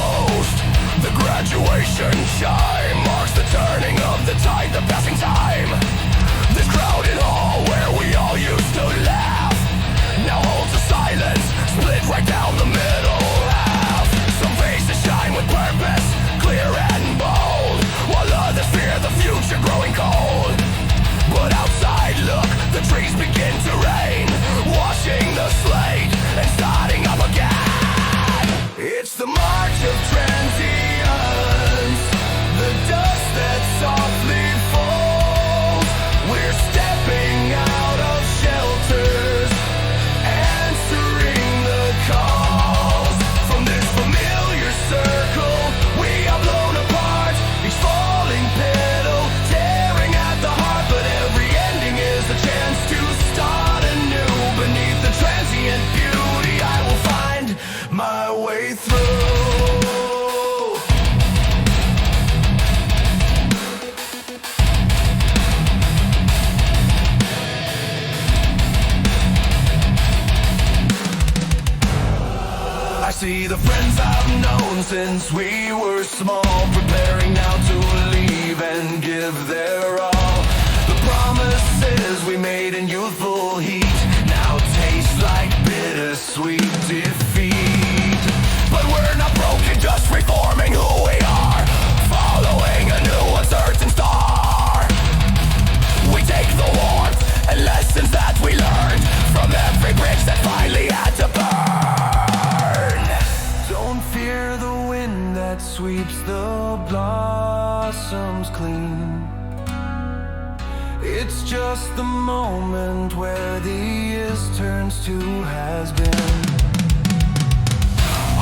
closed. The graduation chime marks the turning of the tide, the passing time. This crowded hall where we all used to laugh now holds a silence, split right down the middle half. Some faces shine with purpose, clear and bold, while others fear the future growing cold. But outside, look, the trees begin to rain, washing the slate and starting up again. It's the march of transience, the dust that softly falls. We're stepping out of shelters, answering the calls. From this familiar circle, we are blown apart, each falling petal tearing at the heart. But every ending is a chance to start anew. Beneath the transient beauty, I will find my way through. I see the friends I've known since we were small, preparing now to leave and give their all. The promises we made in youthful heat now taste like bittersweet defeat. But we're not broken, just reforming who we are, following a new uncertain star. We take the warmth and lessons that we learned from every bridge that finally had to burn. Don't fear the wind that sweeps the blossoms clean. It's just the moment where the is turns to has been.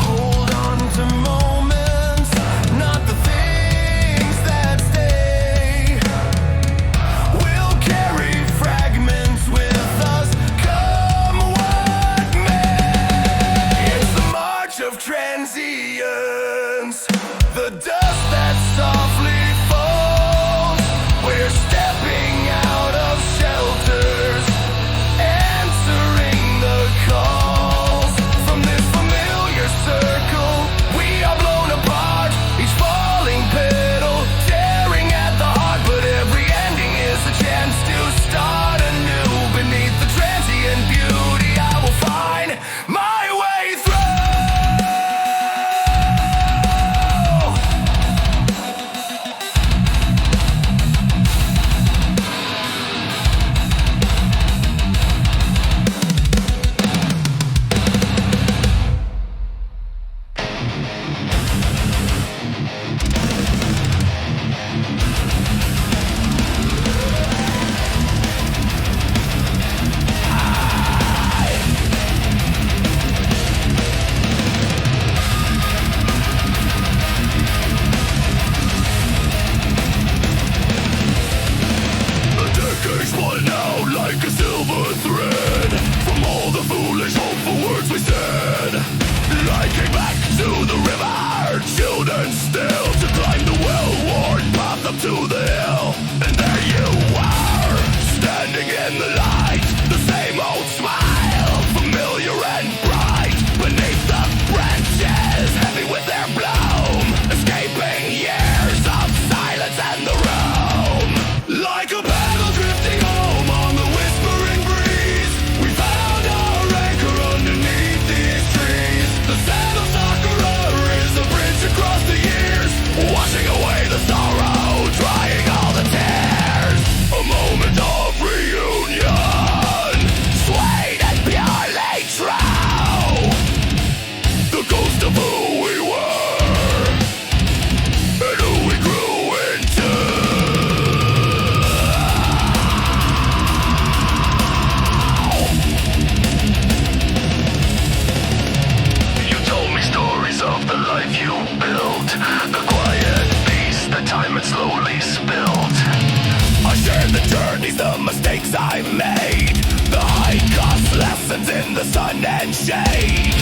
Hold on to moments, not the things that stay. We'll carry fragments with us, come what may. It's the march of transience, the dust that softly falls. We're stepping out of shelters, answering the calls. From this familiar circle, we are blown apart, each falling petal tearing at the heart. But every ending is a chance to start anew. Beneath the transient beauty, I will find my way through. The decades run out like a silver thread from all the foolish, hopeful words we said. I came back to the river, children still, to climb the well-worn path up to the hill. And there you are, standing in the light, the same old smile, familiar and bright. Beneath the branches, heavy with their bloom, escaping years of silence and the room. Like a paddle drifting home on the whispering breeze, we found our anchor underneath these trees. The saddle stalker is the bridge across the years, washing away the sorrow, drying all the tears. A moment of reunion, sweet and purely true. The ghost of who we were and who we grew into. You told me stories of the life you built, the quiet peace that time had slowly spilled. I shared the journeys, the mistakes I made, the high-cost lessons in the sun and shade.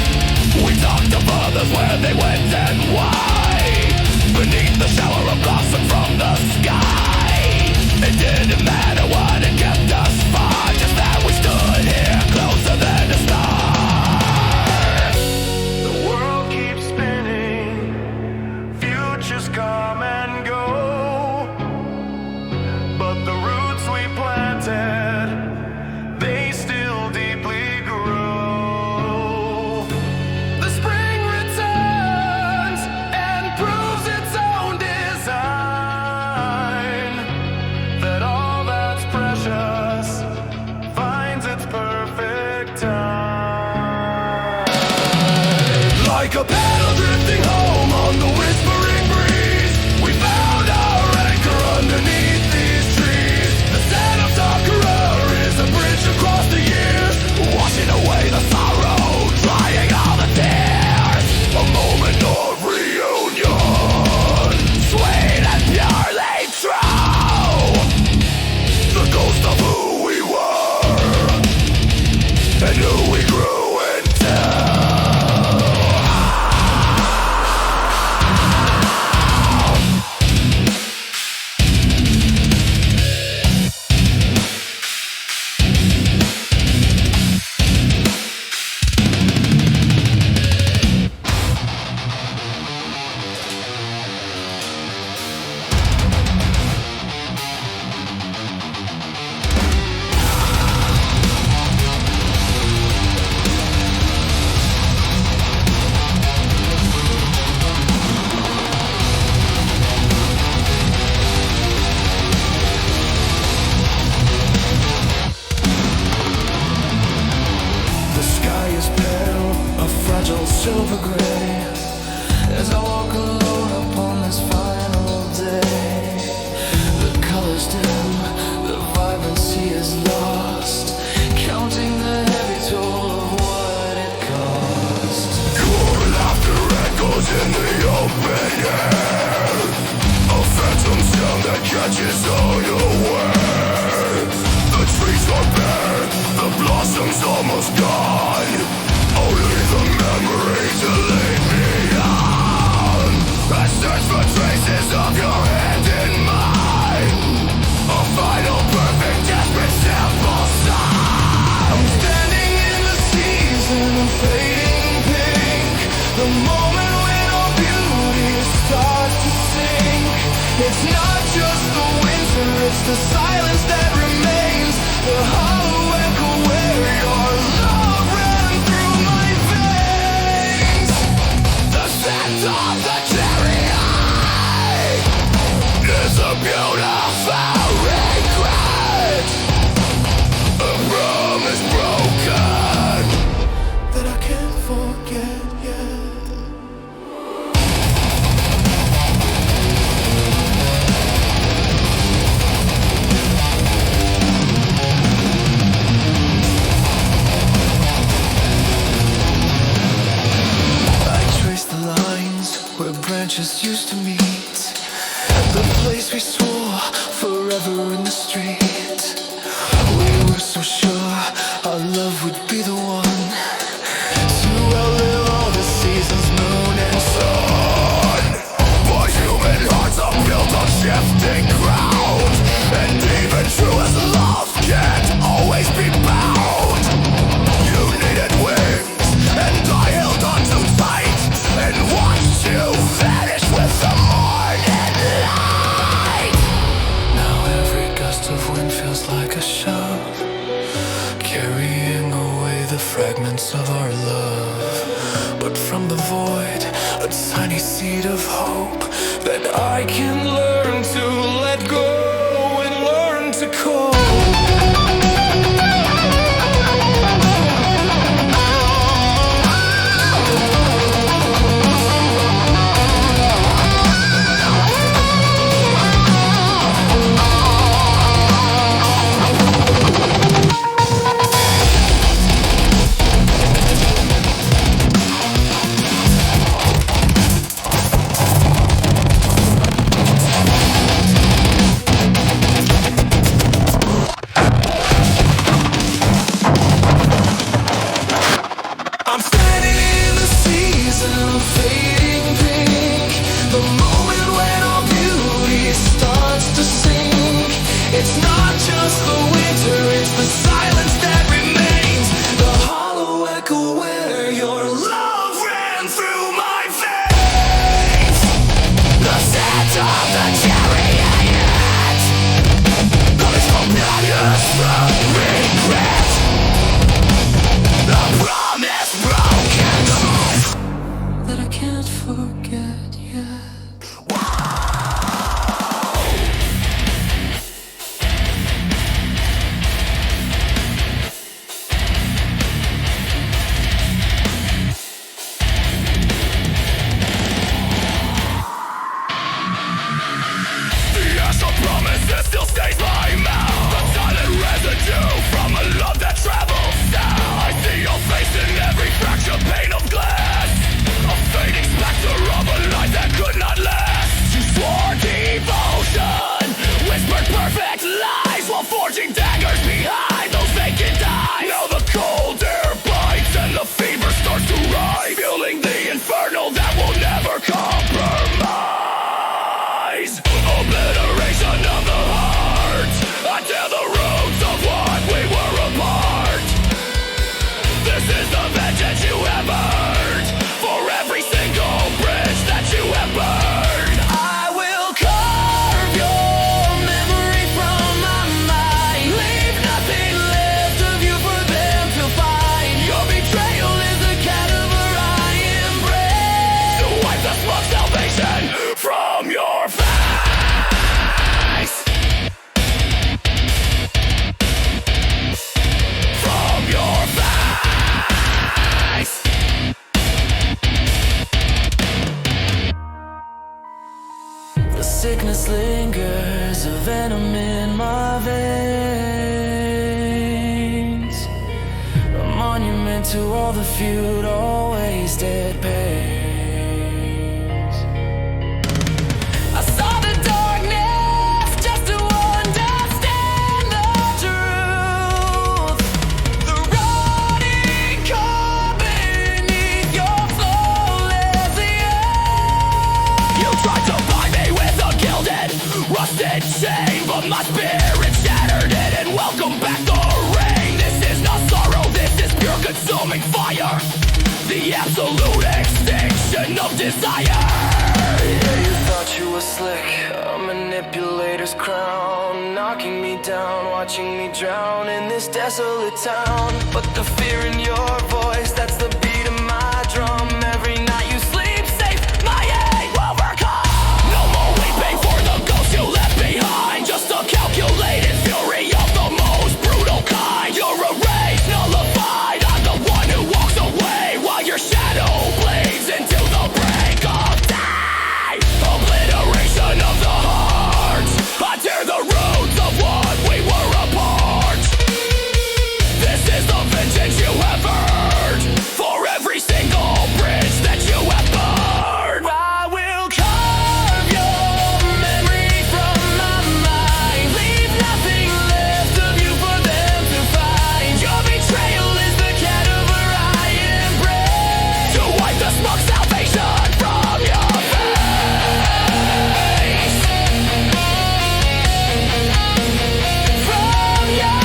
We talked of others, where they went and why, beneath the shower of blossom from the sky. It didn't matter what had kept us far, just that we stood here closer than a star. The world keeps spinning, open air, a phantom sound that catches unaware. The trees are bare, the blossoms almost gone, only the memories to lead me on. I search for traces of your hand in mine, a final perfect desperate sample sign. I'm standing in the season of fading pink, the moment when all beauty starts to sink. It's not just the winter, it's the silence that remains, the hollow echo where your love ran through my veins. The scent of the cherry eye is a beautiful regret, a promise broken that I can't forget yet. Where branches used to meet, the place we swore forever in the street. We were so sure our love would be the one to outlive all the seasons, moon and sun. But human hearts are built on shifting ground, and even true as love can't always be bound. You needed wings, and I held on too tight, and watched you vanish with the morning light. Now every gust of wind feels like a shove, carrying away the fragments of our love. But from the void, a tiny seed of hope that I can learn to let go and learn to cope. Sickness lingers, a venom in my veins, a monument to all the feud, all wasted pains. twisted chain, but my spirit shattered it and welcome back the rain. This is not sorrow, this is pure consuming fire, the absolute extinction of desire. Yeah, you thought you were slick, a manipulator's crown, knocking me down, watching me drown in this desolate town. But the fear in your voice, that's the beat of my drum. Every night you sleep safe, my aim will overcome. No more weeping for the ghosts you left behind, just a calculated fury of the most brutal kind. You're erased, nullified, I'm the one who walks away while your shadow bleeds into the break of day. Obliteration of the heart, I tear the roots of what we were apart. This is the vengeance you have earned for every single bridge that you have burned. I will carve your memory from my mind, leave nothing left of you for them to find. Your betrayal is the cadaver I embrace, To wipe the smoke salvation from your face. from your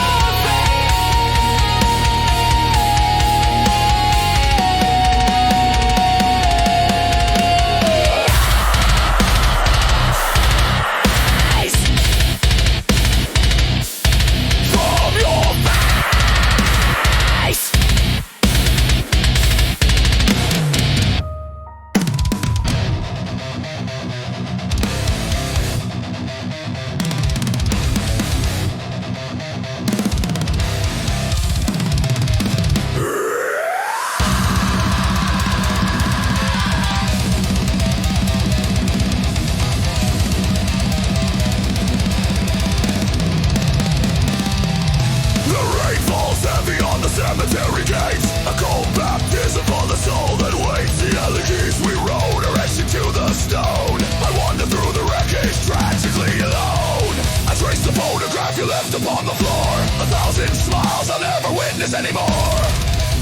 Face. From your face. The rain falls heavy on the cemetery gates, a cold baptism for the soul that waits. The elegies we wrote are etched into the stone. I wander through the wreckage tragically alone. I trace the photograph you left upon the floor. 1,000 smiles I'll never witness anymore.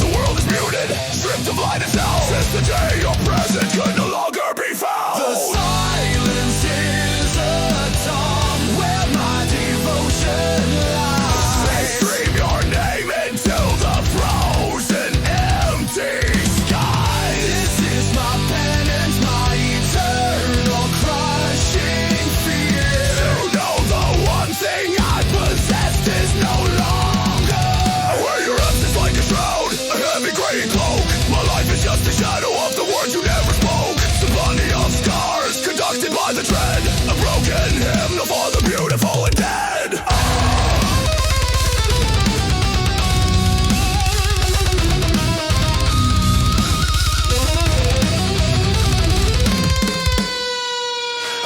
The world is muted, stripped of light and sound, since the day your presence could no longer be found. The silence is a tomb where my devotion lies. They scream your name into the frozen empty sky. This is my penance, my eternal crushing fear. You know the one thing I possessed is no longer. I wear your absence like a shroud, a heavy grey cloak. My life is just a shadow of the words you never spoke. Symphony of scars, conducted by the tread, a broken hymn for the beautiful and dead.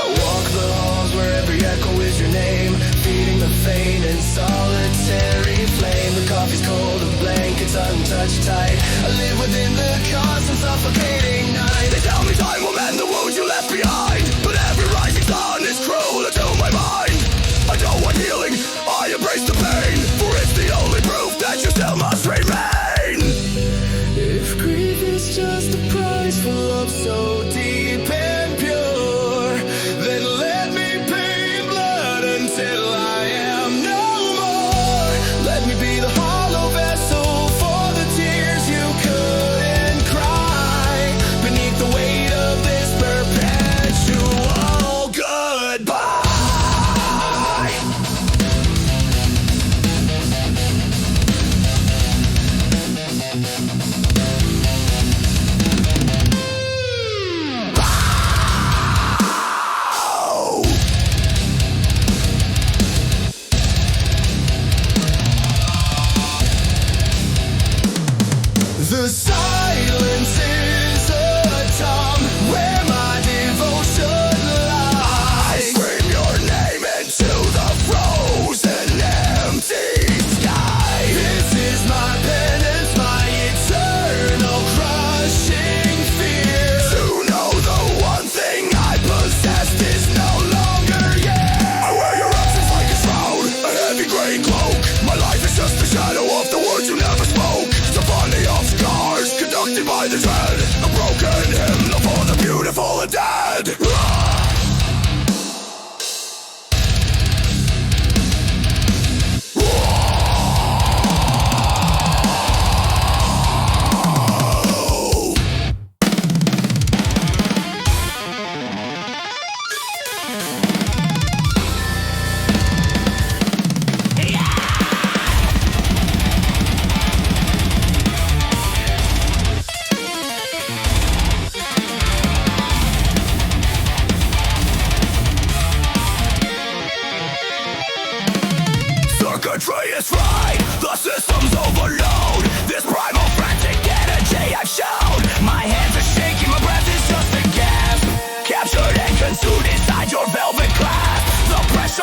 I walk the halls where every echo is your name, feeding the faint and solitary flame. The coffee's cold, the blankets untouched tight. I live within the constant suffocating night. They tell me time will mend the wounds you left behind, but every rising sun is cruel to my mind. I don't want healing, I embrace the pain, for it's the only proof that you still must remain. If grief is just a price for love so deep and pure, then let me pay in blood until I am no more. Let me be the hollow vessel for the tears you couldn't cry. Beneath the weight of this burden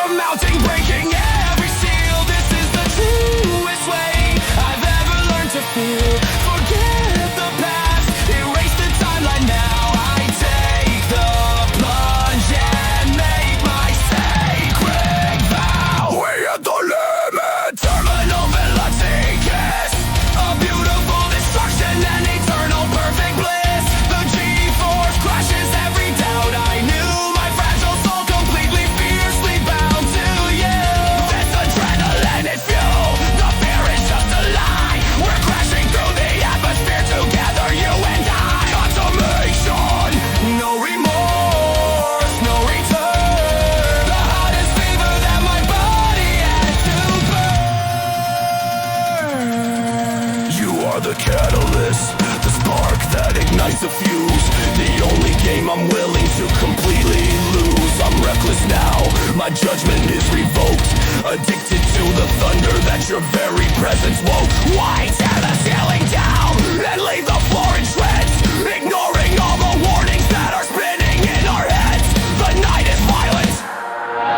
a mountain breaking every seal. This is the truest way I've ever learned to feel. Forget the past, erase the timeline now. I take the plunge and make my sacred vow. We at the limit, terminal velocity kiss, a beautiful destruction and eternal perfect bliss. The G-force crashes every doubt I knew. My fragile soul completely fiercely bound to you. This adrenaline is fuel, the fear is just a lie. We're crashing through the atmosphere together, you and I. Consummation, no remorse, no return. The hottest fever that my body had to burn. You are the catalyst, the spark that ignites the fuse. The only game I'm willing to completely lose. I'm reckless now, my judgment is revoked. Addicted to the thunder that your very presence woke. Why tear the ceiling down and leave the floor in shreds? Ignoring all the warnings that are spinning in our heads. The night is violent,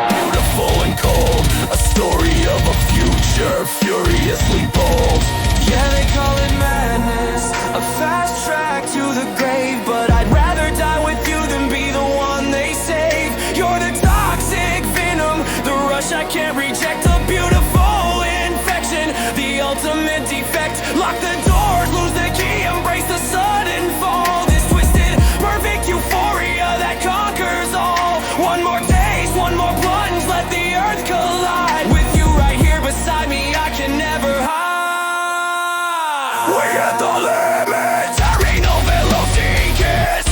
beautiful and cold. A story of a future furiously bold. Yeah, they call it madness, a fast track to the grave. But I'd rather die with you than be the one they save. You're the toxic venom, the rush I can't reject. A beautiful infection, the ultimate defect. Lock the doors, lose the key, embrace the sudden fall. This twisted, perfect euphoria that conquers all. One more taste, one more plunge, let the earth collide. With you right here beside me, I can never hide. We at the limit, terminal velocity kiss,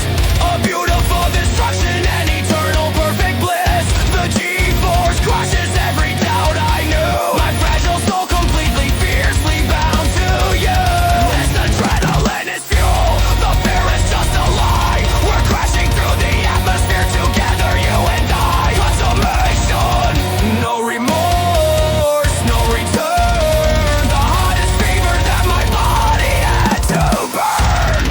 a beautiful destruction and eternal perfect bliss. The G-force crushes every doubt I knew. My fragile soul completely fiercely bound to you. This adrenaline is fuel, the fear is just a lie. We're crashing through the atmosphere together, you and I. Consummation, no remorse, no return. The hottest fever that my body had to burn.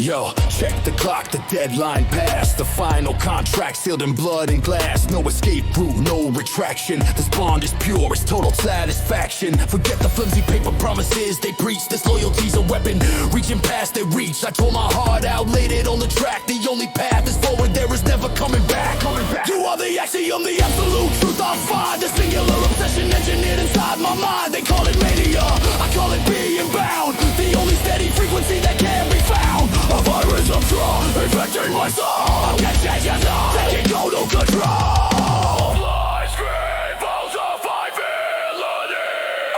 Yo, check the clock, the deadline passed. The final contract sealed in blood and glass. No escape route, no retraction. This bond is pure, it's total satisfaction. Forget the flimsy paper promises they preach. This loyalty's a weapon, reaching past their reach. I tore my heart out, laid it on the track. The only path is forward, there is never coming back. You are the axiom, the absolute truth I find. The singular obsession engineered inside my mind. They call it mania, I call it being bound. The only steady frequency that can be found. A virus of trauma infecting my soul. Can't change it now, taking total control. Fly, scream, falsify villainy.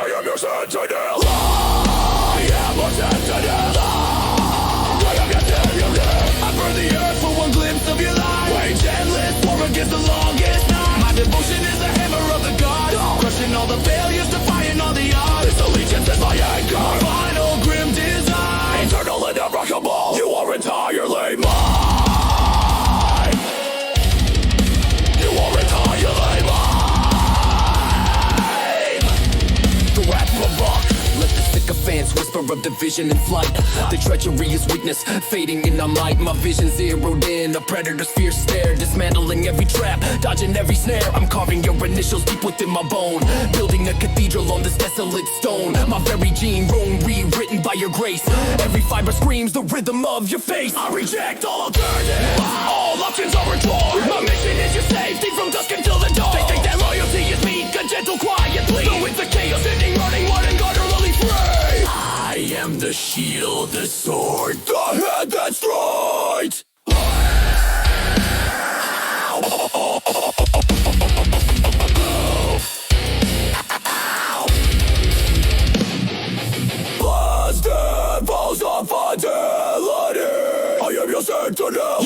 I am your sentinel. I am your sentinel. I am your sentinel. I burn the earth for one glimpse of your light. Wage endless war against the longest night. My devotion is the hammer of the gods, crushing all the failures, defying all the odds. This allegiance is my anchor, my final grim design. Eternal and irrecoverable, you are entirely mine. You are entirely mine. The rap provoke, let the sycophants whisper of division and flight. The treachery is weakness, fading in our might. My vision zeroed in, a predator's fierce stare. Dismantling every trap, dodging every snare. I'm carving your initials deep within my bone. Building a cathedral on this desolate stone. My very gene roam, rewritten by your grace. Every fiber screams the rhythm of your face. I reject all alternatives, all options are ignored. My mission is your safety from dusk until the dawn. They think that loyalty is meek, a gentle quiet plea. So it's the chaos ending, running one and utterly free. I am the shield, the sword, the head that strikes. Blasted balls of fidelity. I am your sentinel.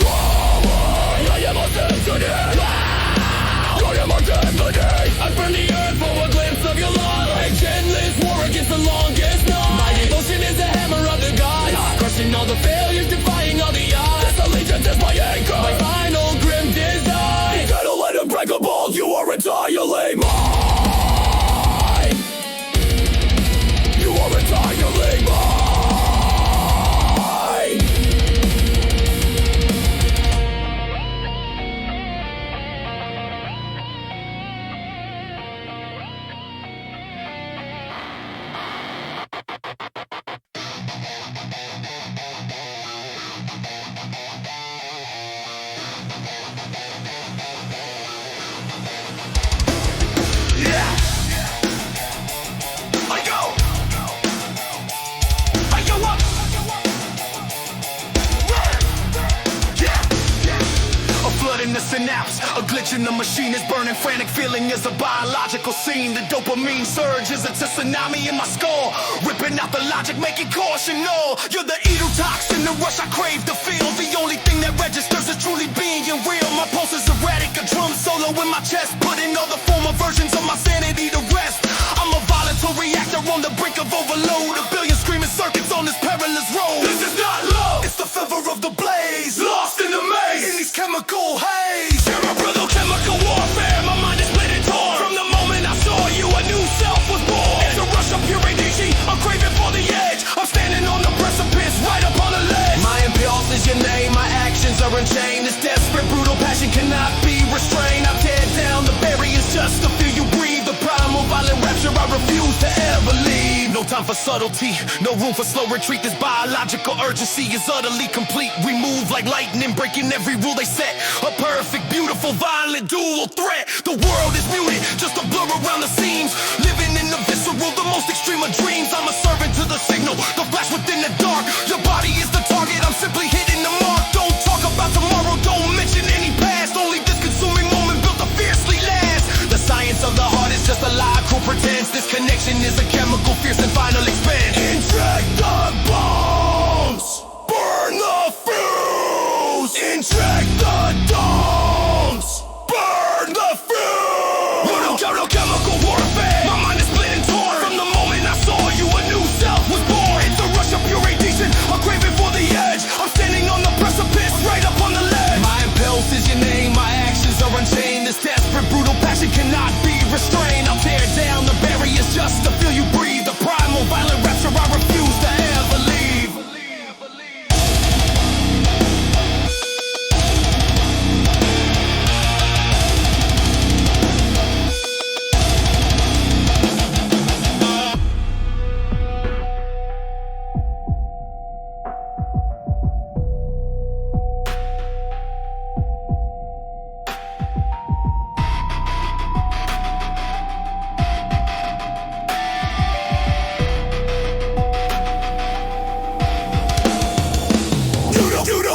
am a symphony. I am a destiny. I burn the earth for a glimpse of your love. Wage endless war against the longest night. My devotion is the hammer of the gods, crushing all the failures, defying all the odds. This allegiance is my anchor, my final grim design. Eternal and unbreakable, you are entirely mine. You are entirely mine. In the synapse, a glitch in the machine is burning. Frantic feeling is a biological scene. The dopamine surge is a tsunami in my skull, ripping out the logic, making caution. No, you're the eater toxin, the rush I crave to feel. The only thing that registers is truly being real. My pulse is erratic, a drum solo in my chest, putting all the former versions of my sanity to rest. I'm a volatile reactor on the brink of overload, a billion screaming circuits on this perilous road. This is not love, it's the fever of the blaze, lost in the maze, in these chemical haze. Brutal chemical warfare, my mind is split and torn. From the moment I saw you, a new self was born. It's a rush of pure ADG, I'm craving for the edge. I'm standing on the precipice, right up on the ledge. My impulse is your name, my actions are unchained. This desperate, brutal passion cannot be restrained. I tear down the barriers just to feel you breathe. The primal violent rapture I refuse to ever leave. No time for subtlety, no room for slow retreat. This biological urgency is utterly complete. We move like lightning, breaking every rule they set. A perfect, beautiful, violent dual threat. The world is muted, just a blur around the seams. Living in the visceral, the most extreme of dreams. I'm a servant to the signal, the flash within the dark. Your body is the target, I'm simply hitting the mark. Don't talk about tomorrow, don't mention any past. Only this consuming moment built to fiercely last. The science of the heart is just a lie, cruel pretense. This connection is a chemical, fierce and final expense. Inject the bombs, burn the fuse. Inject the domes, burn the fuse. Brutal chemical warfare, my mind is split and torn. From the moment I saw you, a new self was born. It's a rush of pure addiction, I'm craving for the edge. I'm standing on the precipice, right up on the ledge. My impulse is your name, my actions are unchained. This desperate, brutal passion cannot be restrained. I'll tear down the barriers just to feel you breathe. The primal, violent rapture I refuse to ever leave.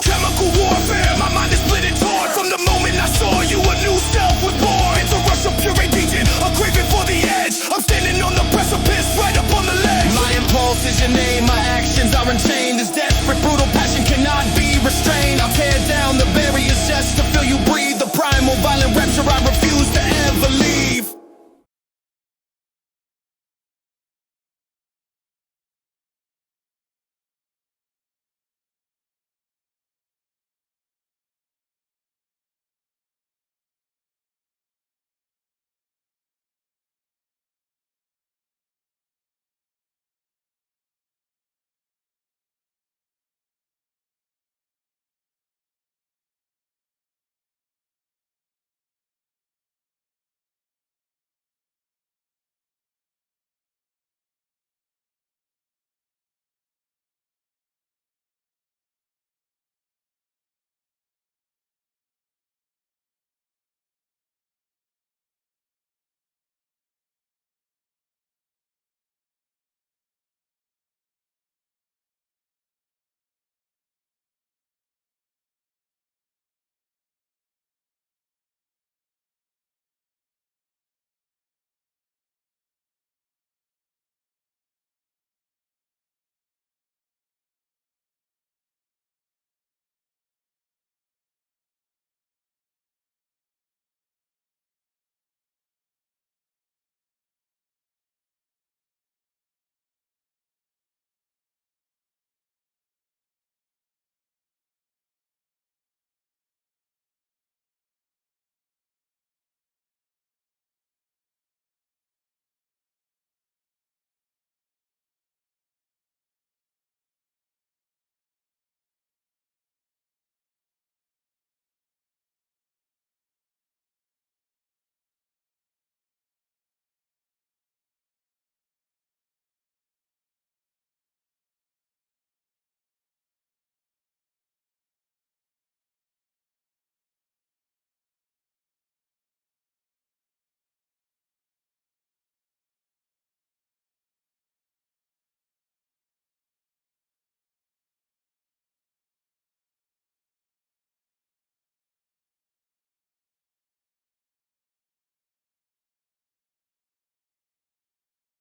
Chemical warfare, my mind is split and torn. From the moment I saw you, a new self was born. It's a rush of pure addiction, I'm craving for the edge. I'm standing on the precipice, right up on the ledge. My impulse is your name, my actions are unchained. This